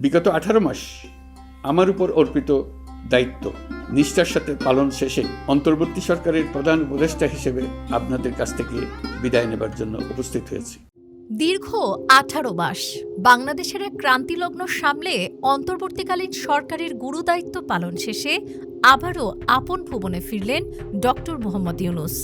বিগত 18 মাস আমার উপর অর্পিত দায়িত্ব নিষ্ঠার সাথে পালন শেষে অন্তর্বর্তী সরকারের প্রধান উপদেষ্টা হিসেবে আপনাদের কাছ থেকে বিদায় নেবার জন্য উপস্থিত হয়েছি। দীর্ঘ 18 মাস বাংলাদেশের এক ক্রান্তিলগ্ন সামলে অন্তর্বর্তীকালীন সরকারের গুরুদায়িত্ব পালন শেষে আবারও আপন ভুবনে ফিরলেন ডক্টর মোহাম্মদ ইউনূস।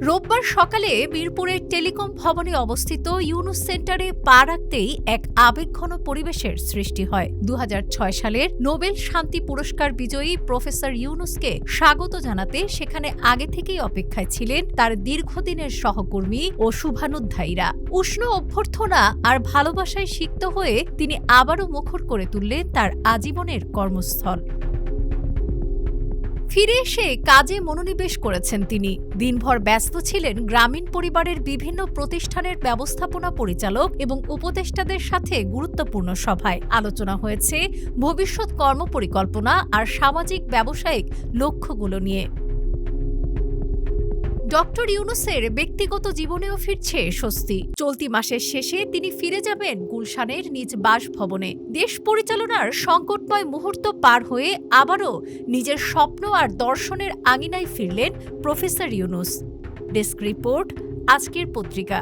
রোববার সকালে মিরপুরের টেলিকম ভবনে অবস্থিত ইউনূস সেন্টারে পা রাখতেই এক আবেগঘন পরিবেশের সৃষ্টি হয়। 2006 সালের নোবেল শান্তি পুরস্কার বিজয়ী প্রফেসর ইউনূসকে স্বাগত জানাতে সেখানে আগে থেকেই অপেক্ষায় ছিলেন তার দীর্ঘদিনের সহকর্মী ও শুভানুধ্যায়ীরা। উষ্ণ অভ্যর্থনা আর ভালোবাসায় সিক্ত হয়ে তিনি আবারও মুখর করে তুললেন তার আজীবনের কর্মস্থল। ফিরে এসে কাজে মনোনিবেশ করেছেন তিনি। দিনভর ব্যস্ত ছিলেন গ্রামীণ পরিবারের বিভিন্ন প্রতিষ্ঠানের ব্যবস্থাপনা পরিচালক এবং উপদেষ্টাদের সাথে গুরুত্বপূর্ণ সভায় আলোচনা হয়েছে ভবিষ্যৎ কর্মপরিকল্পনা আর সামাজিক ব্যবসায়িক লক্ষ্যগুলো নিয়ে। ডক্টর ইউনূসের ব্যক্তিগত জীবনেও ফিরছে স্বস্তি। চলতি মাসের শেষে তিনি ফিরে যাবেন গুলশানের নিজ বাসভবনে। দেশ পরিচালনার সংকটময় মুহূর্ত পার হয়ে আবারও নিজের স্বপ্ন আর দর্শনের আঙিনায় ফিরলেন প্রফেসর ইউনূস। ডেস্ক রিপোর্ট, আজকের পত্রিকা।